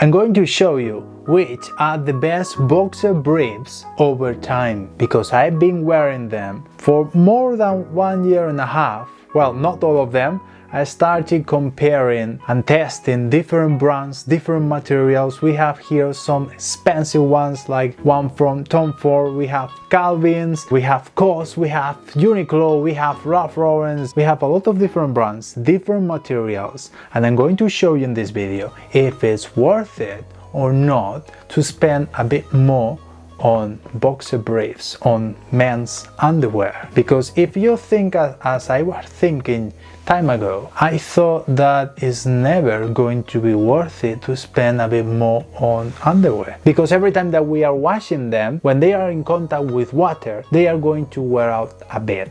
I'm going to show you which are the best boxer briefs over time, because I've been wearing them for more than 1.5 years. Well, not all of them. I started comparing and testing different brands, different materials. We have here some expensive ones, like one from Tom Ford, we have Calvin's, we have COS, we have Uniqlo, we have Ralph Lauren's. We have a lot of different brands, different materials, and I'm going to show you in this video if it's worth it or not to spend a bit more on boxer briefs, on men's underwear. Because if you think as I was thinking time ago, I thought that it's never going to be worth it to spend a bit more on underwear, because every time that we are washing them, when they are in contact with water, they are going to wear out a bit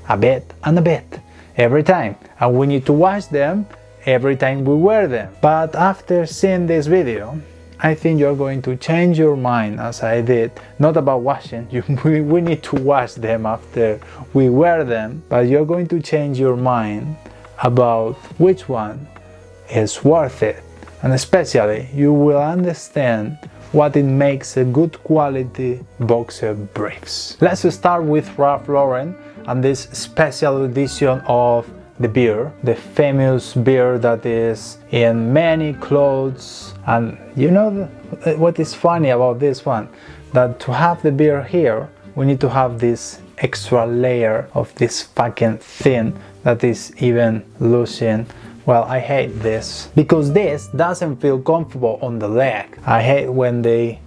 and a bit every time, and we need to wash them every time we wear them. But after seeing this video, I think you're going to change your mind, as I did. Not about washing, we need to wash them after we wear them, but you're going to change your mind about which one is worth it. And especially, you will understand what it makes a good quality boxer briefs. Let's start with Ralph Lauren and this special edition of the beer, the famous beer that is in many clothes. And you know what is funny about this one? That to have the beer here, we need to have this extra layer of this fucking thin that is even losing. Well, I hate this, because this doesn't feel comfortable on the leg. I hate when they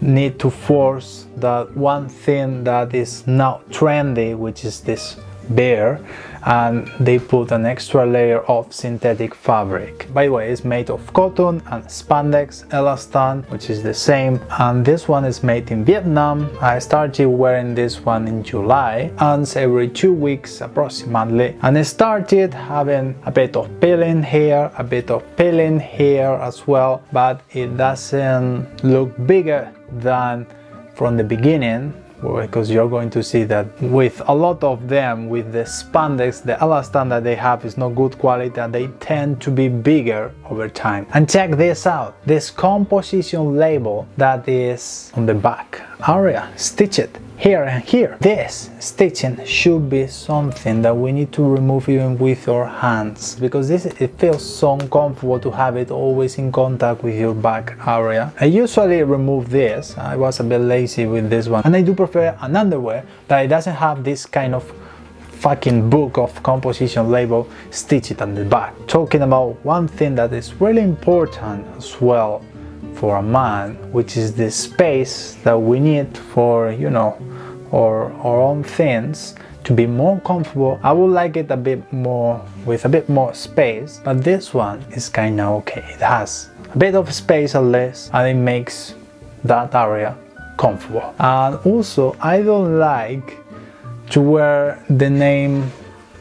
need to force that one thing that is now trendy, which is this beer, and they put an extra layer of synthetic fabric. By the way, it's made of cotton and spandex, elastan, which is the same, and this one is made in Vietnam. I started wearing this one in July, once every 2 weeks approximately, and I started having a bit of peeling here, a bit of peeling here as well, but it doesn't look bigger than from the beginning, because you're going to see that with a lot of them, with the spandex, the elastan that they have is not good quality, and they tend to be bigger over time. And check this out, this composition label that is on the back area, stitched here and here. This stitching should be something that we need to remove even with our hands, because it feels so uncomfortable to have it always in contact with your back area. I usually remove this. I was a bit lazy with this one, and I do prefer an underwear that it doesn't have this kind of fucking book of composition label stitched on the back. Talking about one thing that is really important as well for a man, which is the space that we need for, you know, our own things to be more comfortable. I would like it a bit more, with a bit more space, but this one is kinda okay. It has a bit of space at least, and it makes that area comfortable. And also, I don't like to wear the name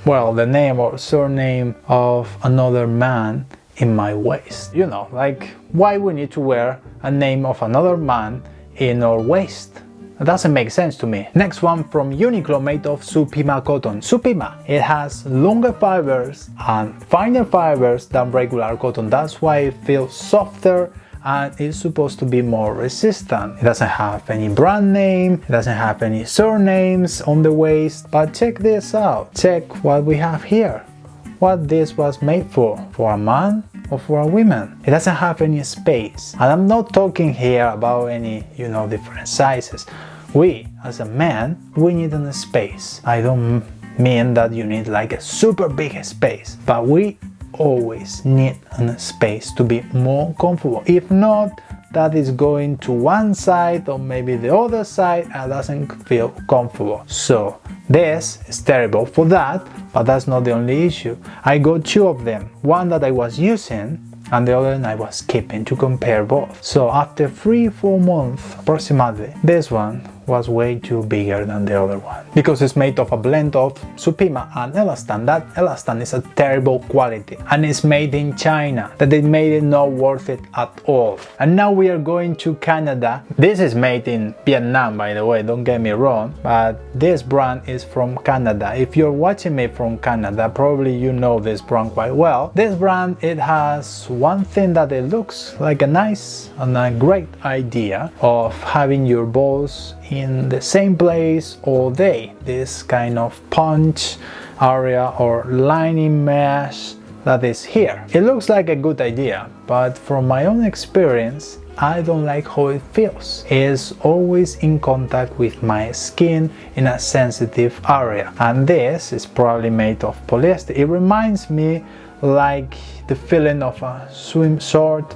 or surname of another man in my waist. You know, like, why we need to wear a name of another man in our waist? That doesn't make sense to me. Next one from Uniqlo, made of Supima cotton. Supima, it has longer fibers and finer fibers than regular cotton. That's why it feels softer and it's supposed to be more resistant. It doesn't have any brand name, it doesn't have any surnames on the waist, but check this out. Check what we have here. What this was made for a man or for a woman. It doesn't have any space. And I'm not talking here about any, you know, different sizes. We, as a man, we need a space. I don't mean that you need like a super big space, but we always need a space to be more comfortable. If not, that is going to one side or maybe the other side and doesn't feel comfortable. So this is terrible for that, but that's not the only issue. I got 2 of them, one that I was using and the other I was keeping to compare both. So after 3-4 months approximately, this one was way too bigger than the other one because it's made of a blend of Supima and elastan. That elastan is a terrible quality and it's made in China, that they made it not worth it at all. And now we are going to Canada. This is made in Vietnam, by the way, don't get me wrong, but this brand is from Canada. If you're watching me from Canada, probably you know this brand quite well. This brand, it has one thing that it looks like a nice and a great idea of having your balls in the same place all day. This kind of punch area or lining mesh that is here. It looks like a good idea, but from my own experience, I don't like how it feels. It's always in contact with my skin in a sensitive area. And this is probably made of polyester. It reminds me like the feeling of a swimsuit,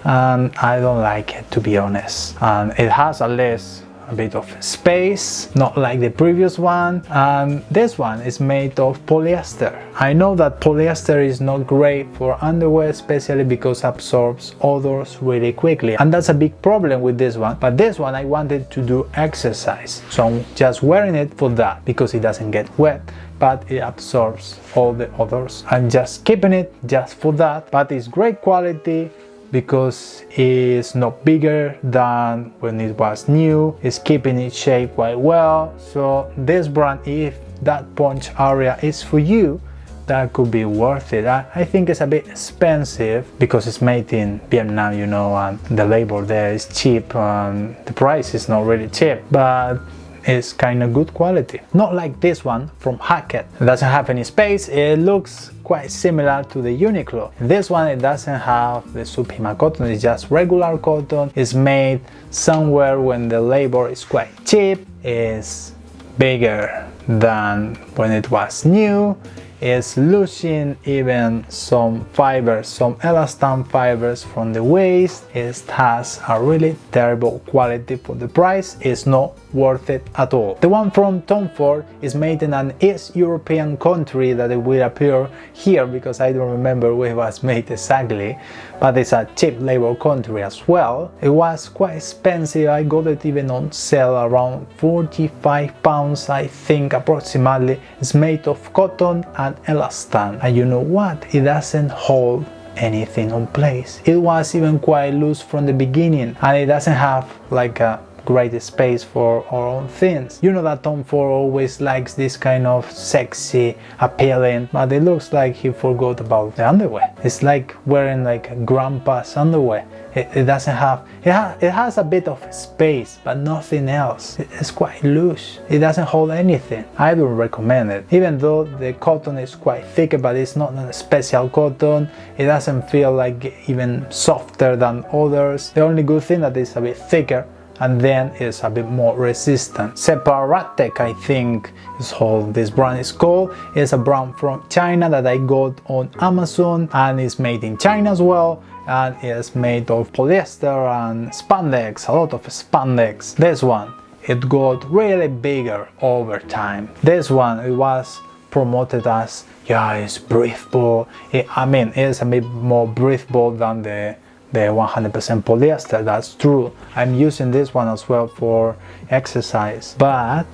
and I don't like it, to be honest. And it has at least a bit of space, not like the previous one, and this one is made of polyester. I know that polyester is not great for underwear, especially because it absorbs odors really quickly, and that's a big problem with this one. But this one I wanted to do exercise, so I'm just wearing it for that because it doesn't get wet, but it absorbs all the odors. I'm just keeping it just for that, but it's great quality because it's not bigger than when it was new. It's keeping its shape quite well. So this brand, if that punch area is for you, that could be worth it. I think it's a bit expensive because it's made in Vietnam, you know, and the label there is cheap and the price is not really cheap, but it's kind of good quality. Not like this one from Hackett. It doesn't have any space. It looks quite similar to the Uniqlo. This one, it doesn't have the Supima cotton. It's just regular cotton. It's made somewhere when the labor is quite cheap. It's bigger than when it was new. Is losing even some fibers, some elastan fibers from the waist. It has a really terrible quality for the price. It's not worth it at all. The one from Tom Ford is made in an East European country that it will appear here because I don't remember where it was made exactly, but it's a cheap labor country as well. It was quite expensive. I got it even on sale around £45, I think, approximately. It's made of cotton and elastan, and you know what, it doesn't hold anything on place. It was even quite loose from the beginning, and it doesn't have like a great space for our own things. You know that Tom Ford always likes this kind of sexy, appealing, but it looks like he forgot about the underwear. It's like wearing like a grandpa's underwear. It doesn't have, it has a bit of space, but nothing else. It's quite loose. It doesn't hold anything. I don't recommend it. Even though the cotton is quite thick, but it's not a special cotton. It doesn't feel like even softer than others. The only good thing that it's a bit thicker, and then it's a bit more resistant. Separatec, I think is how this brand is called. It's a brand from China that I got on Amazon, and it's made in China as well, and it's made of polyester and spandex, a lot of spandex. This one, it got really bigger over time. This one, it was promoted as, yeah, it's breathable. I mean, it's a bit more breathable than the 100% polyester. That's true. I'm using this one as well for exercise, but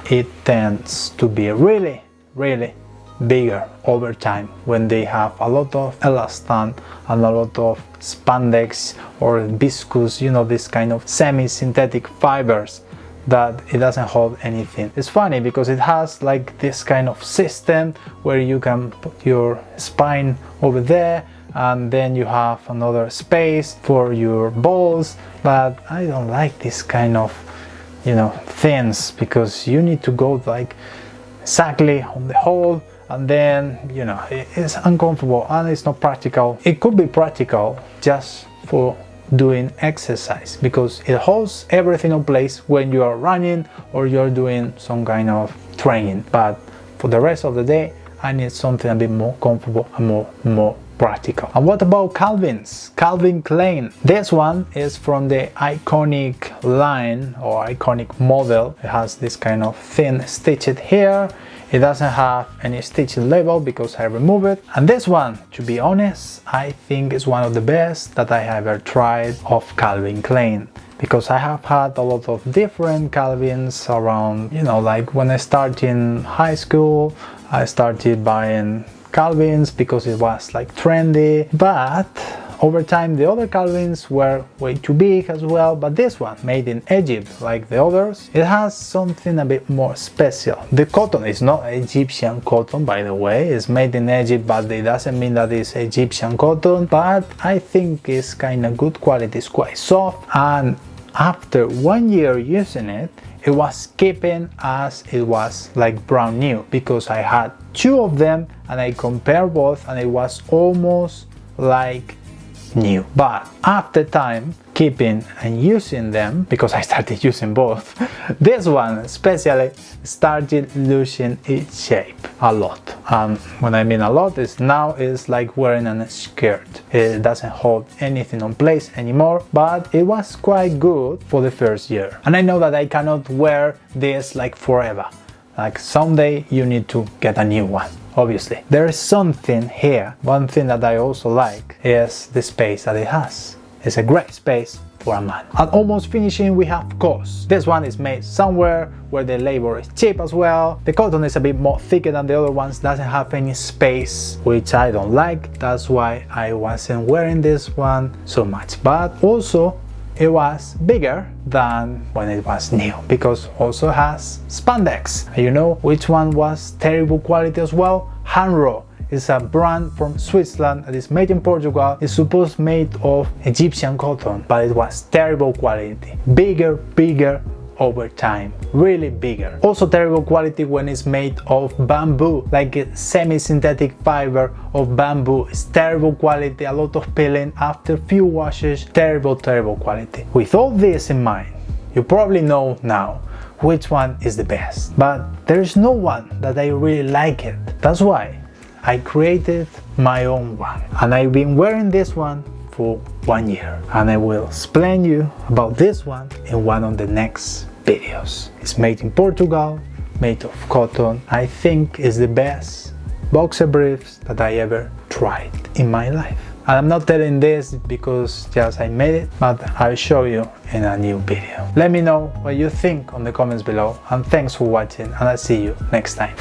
it tends to be really bigger over time when they have a lot of elastan and a lot of spandex or viscose, you know, this kind of semi-synthetic fibers that it doesn't hold anything. It's funny because it has like this kind of system where you can put your spine over there, and then you have another space for your balls, but I don't like this kind of, you know, things, because you need to go like exactly on the hole, and then, you know, it's uncomfortable and it's not practical. It could be practical just for doing exercise because it holds everything in place when you are running or you're doing some kind of training, but for the rest of the day I need something a bit more comfortable and more practical. And what about Calvin's? Calvin Klein. This one is from the iconic line or iconic model. It has this kind of thin stitched here. It doesn't have any stitching label because I removed it. And this one, to be honest, I think is one of the best that I have ever tried of Calvin Klein. because I have had a lot of different Calvins around, you know, like when I started in high school, I started buying Calvins because it was like trendy, but over time the other Calvins were way too big as well. But this one, made in Egypt like the others, it has something a bit more special. The cotton is not Egyptian cotton, by the way, it's made in Egypt, but it doesn't mean that it's Egyptian cotton, but I think it's kind of good quality, it's quite soft, and after 1 year using it, it was keeping as it was like brand new, because I had 2 of them and I compared both and it was almost like new. But after time keeping and using them, because I started using both, this one especially started losing its shape a lot. When I mean a lot, is now it's like wearing a skirt. It doesn't hold anything on place anymore, but it was quite good for the first year. And I know that I cannot wear this like forever. Like someday you need to get a new one. Obviously, there is something here. One thing that I also like is the space that it has. It's a great space for a man. And almost finishing, we have cost. This one is made somewhere where the labor is cheap as well. The cotton is a bit more thicker than the other ones, doesn't have any space, which I don't like. That's why I wasn't wearing this one so much. But also, it was bigger than when it was new, because also has spandex. And you know which one was terrible quality as well? Hanro is a brand from Switzerland that is made in Portugal. It's supposed made of Egyptian cotton, but it was terrible quality. Bigger over time, really bigger. Also terrible quality when it's made of bamboo, like a semi-synthetic fiber of bamboo. It's terrible quality, a lot of peeling after few washes, terrible quality. With all this in mind, you probably know now which one is the best, but there is no one that I really like it. That's why I created my own one, and I've been wearing this one for 1 year, and I will explain you about this one in one of the next videos. It's made in Portugal, made of cotton. I think it's the best boxer briefs that I ever tried in my life. And I'm not telling this because just I made it, but I'll show you in a new video. Let me know what you think on the comments below, and thanks for watching, and I'll see you next time.